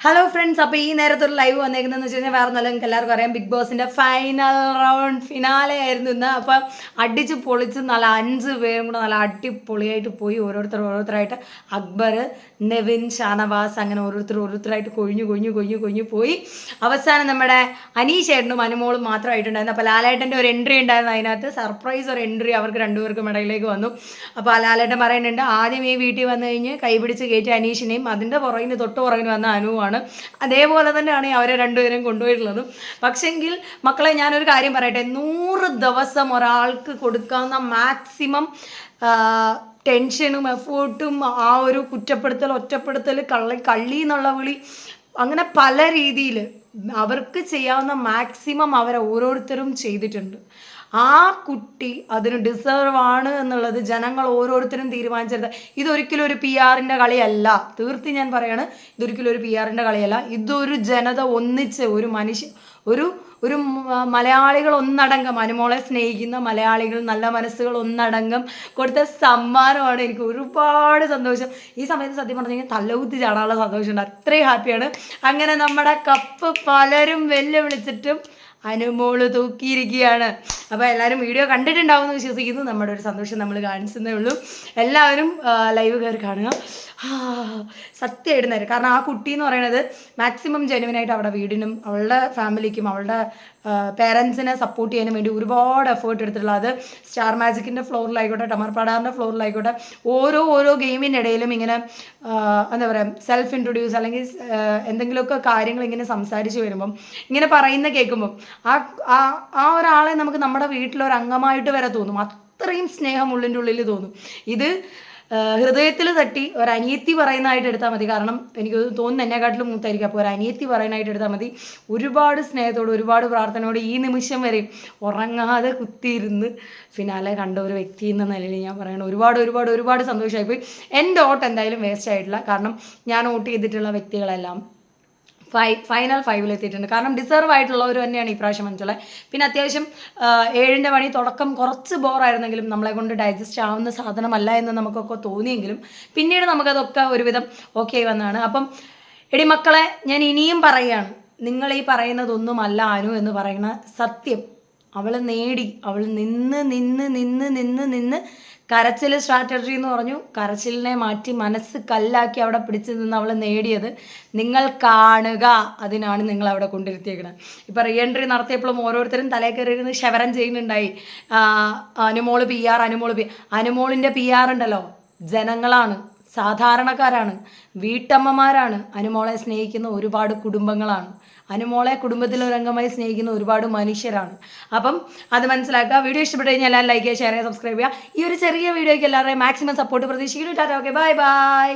Hello friends, അപ്പോൾ ഈ നേരത്തൊരു live വന്നേക്കുന്നതെന്ന് വെച്ച് കഴിഞ്ഞാൽ വേറെ നല്ല നിങ്ങൾക്ക് എല്ലാവർക്കും അറിയാം, ബിഗ് ബോസിൻ്റെ ഫൈനൽ റൗണ്ട് ഫിനാലെ ആയിരുന്നു ഇന്ന്. അപ്പം അടിച്ച് പൊളിച്ച് നല്ല 5 പേരും കൂടെ നല്ല അടിപൊളിയായിട്ട് പോയി. ഓരോരുത്തരായിട്ട് അക്ബർ, നെവിൻ, ഷാനവാസ് അങ്ങനെ ഓരോരുത്തരായിട്ട് കൊഴിഞ്ഞു പോയി. അവസാനം നമ്മുടെ അനീഷേട്ടനും അനുമോളും മാത്രമായിട്ടുണ്ടായിരുന്നു. അപ്പോൾ ലാലേട്ടൻ്റെ ഒരു എൻട്രി ഉണ്ടായിരുന്നു, അതിനകത്ത് സർപ്രൈസ് ഒരു എൻട്രി അവർക്ക് രണ്ടുപേർക്കും ഇടയിലേക്ക് വന്നു. അപ്പോൾ ലാലേട്ടൻ പറയുന്നുണ്ട്, ആദ്യം ഈ വീട്ടിൽ വന്നു കഴിഞ്ഞ് കൈപിടിച്ച് കയറ്റി അനീഷിനെയും അതിൻ്റെ തൊട്ട് പുറകിന് വന്ന അനുവാണ്. അതേപോലെ തന്നെയാണ് അവരെ രണ്ടുപേരും കൊണ്ടുപോയിട്ടുള്ളതും. പക്ഷെങ്കിൽ മക്കളെ, ഞാനൊരു കാര്യം പറയട്ടെ, 100 ദിവസം ഒരാൾക്ക് കൊടുക്കാവുന്ന മാക്സിമം ടെൻഷനും എഫേർട്ടും ആ ഒരു ഒറ്റപ്പെടുത്തൽ, കള്ളി എന്നുള്ള വിളി, അങ്ങനെ പല രീതിയിൽ അവർക്ക് ചെയ്യാവുന്ന മാക്സിമം അവരെ ഓരോരുത്തരും ചെയ്തിട്ടുണ്ട്. ആ കുട്ടി അതിന് ഡിസേർവ് ആണ് എന്നുള്ളത് ജനങ്ങൾ ഓരോരുത്തരും തീരുമാനിച്ചത്. ഇതൊരിക്കലും ഒരു PR-ൻ്റെ കളിയല്ല, തീർത്തി ഞാൻ പറയാണ്, ഇതൊരിക്കലും ഒരു PR-ൻ്റെ കളിയല്ല. ഇതൊരു ജനത ഒന്നിച്ച് ഒരു മലയാളികൾ ഒന്നടങ്കം, അനുമോളെ സ്നേഹിക്കുന്ന മലയാളികൾ, നല്ല മനസ്സുകൾ ഒന്നടങ്കം കൊടുത്ത സമ്മാനമാണ്. എനിക്ക് ഒരുപാട് സന്തോഷം. ഈ സമയത്ത് സത്യം പറഞ്ഞു കഴിഞ്ഞാൽ തലകുത്തി ചാടാനുള്ള സന്തോഷമുണ്ട്, അത്രയും ഹാപ്പിയാണ്. അങ്ങനെ നമ്മുടെ കപ്പ് പലരും വെല്ലുവിളിച്ചിട്ടും അനുമോള് തൂക്കിയിരിക്കുകയാണ്. അപ്പോൾ എല്ലാവരും വീഡിയോ കണ്ടിട്ടുണ്ടാവും എന്ന് വിശ്വസിക്കുന്നു. നമ്മുടെ ഒരു സന്തോഷം നമ്മൾ കാണിച്ചതേ ഉള്ളൂ. എല്ലാവരും ലൈവ് കയറി കാണുക. സത്യമായിട്ട് നേരം, കാരണം ആ കുട്ടി എന്ന് പറയുന്നത് മാക്സിമം ജെനുവിനായിട്ട് അവിടെ വീടിനും അവളുടെ ഫാമിലിക്കും അവളുടെ പേരൻസിനെ സപ്പോർട്ട് ചെയ്യാനും വേണ്ടി ഒരുപാട് എഫേർട്ട് എടുത്തിട്ടുള്ള, അത് സ്റ്റാർ മാജിക്കിൻ്റെ ഫ്ലോറിലായിക്കോട്ടെ, ടമർപ്പാടാറിൻ്റെ ഫ്ലോറിലായിക്കോട്ടെ, ഓരോ ഗെയിമിൻ്റെ ഇടയിലും ഇങ്ങനെ എന്താ പറയുക, സെൽഫ് ഇൻട്രൊഡ്യൂസ് അല്ലെങ്കിൽ എന്തെങ്കിലുമൊക്കെ കാര്യങ്ങൾ ഇങ്ങനെ സംസാരിച്ച് വരുമ്പം, ഇങ്ങനെ പറയുന്ന കേൾക്കുമ്പം ആ ഒരാളെ നമുക്ക് നമ്മുടെ വീട്ടിലൊരു അംഗമായിട്ട് വരെ തോന്നും. അത്രയും സ്നേഹം ഉള്ളിൽ തോന്നും. ഇത് ഹൃദയത്തിൽ തട്ടി ഒരനിയത്തി പറയുന്നതായിട്ട് എടുത്താൽ മതി. കാരണം എനിക്ക് തോന്നുന്നു എന്നെക്കാട്ടിലും മൂത്തായിരിക്കും. അപ്പോൾ ഒരനിയത്തി പറയുന്നതായിട്ട് എടുത്താൽ മതി. ഒരുപാട് സ്നേഹത്തോട്, ഒരുപാട് പ്രാർത്ഥനയോട് ഈ നിമിഷം വരെയും ഉറങ്ങാതെ കുത്തിയിരുന്ന് ഫിനാലെ കണ്ട ഒരു വ്യക്തി എന്ന നിലയിൽ ഞാൻ പറയണം, ഒരുപാട് സന്തോഷമായിപ്പോയി. എൻ്റെ വോട്ട് എന്തായാലും വേസ്റ്റ് ആയിട്ടില്ല. കാരണം ഞാൻ വോട്ട് ചെയ്തിട്ടുള്ള വ്യക്തികളെല്ലാം ഫൈനൽ 5-ൽ എത്തിയിട്ടുണ്ട്. കാരണം ഡിസേർവ് ആയിട്ടുള്ളവർ തന്നെയാണ് ഇപ്രാവശ്യം മനസ്സിലുള്ളത്. പിന്നെ അത്യാവശ്യം 7ൻ്റെ പണി തുടക്കം കുറച്ച് ബോറായിരുന്നെങ്കിലും നമ്മളെ കൊണ്ട് ഡൈജസ്റ്റ് ആവുന്ന സാധനമല്ല എന്ന് നമുക്കൊക്കെ തോന്നിയെങ്കിലും പിന്നീട് നമുക്കതൊക്കെ ഒരുവിധം ഓക്കെ വന്നതാണ്. അപ്പം എടി മക്കളെ, ഞാൻ ഇനിയും പറയുകയാണ്, നിങ്ങൾ ഈ പറയുന്നതൊന്നുമല്ല അനു എന്ന് പറയുന്ന സത്യം. അവൾ നേടി, അവൾ നിന്ന് കരച്ചിൽ സ്ട്രാറ്റജി എന്ന് പറഞ്ഞു, കരച്ചിലിനെ മാറ്റി മനസ്സ് കല്ലാക്കി അവിടെ പിടിച്ചു നിന്ന് അവൾ നേടിയത് നിങ്ങൾ കാണുക. അതിനാണ് നിങ്ങൾ അവിടെ കൊണ്ടിരുത്തിയേക്കുന്നത്. ഇപ്പം റീ എൻട്രി നടത്തിയപ്പോഴും ഓരോരുത്തരും തലയിൽ കയറിയിരുന്ന് ശവരം ചെയ്യുന്നുണ്ടായി. അനുമോള് PR, അനുമോളിൻ്റെ PR ഉണ്ടല്ലോ, ജനങ്ങളാണ്, സാധാരണക്കാരാണ്, വീട്ടമ്മമാരാണ്, അനുമോളെ സ്നേഹിക്കുന്ന ഒരുപാട് കുടുംബങ്ങളാണ്, അനുമോളെ കുടുംബത്തിലൊരംഗമായി സ്നേഹിക്കുന്ന ഒരുപാട് മനുഷ്യരാണ്. അപ്പം അത് മനസ്സിലാക്കുക. വീഡിയോ ഇഷ്ടപ്പെട്ട് കഴിഞ്ഞാൽ എല്ലാവരും ലൈക്ക് ചെയ്യുക, ഷെയർ ചെയ്യുക, സബ്സ്ക്രൈബ് ചെയ്യുക. ഈ ഒരു ചെറിയ വീഡിയോയ്ക്ക് എല്ലാവരുടെയും മാക്സിമം സപ്പോർട്ട് പ്രതീക്ഷിക്കുന്നു. Tata, okay, by.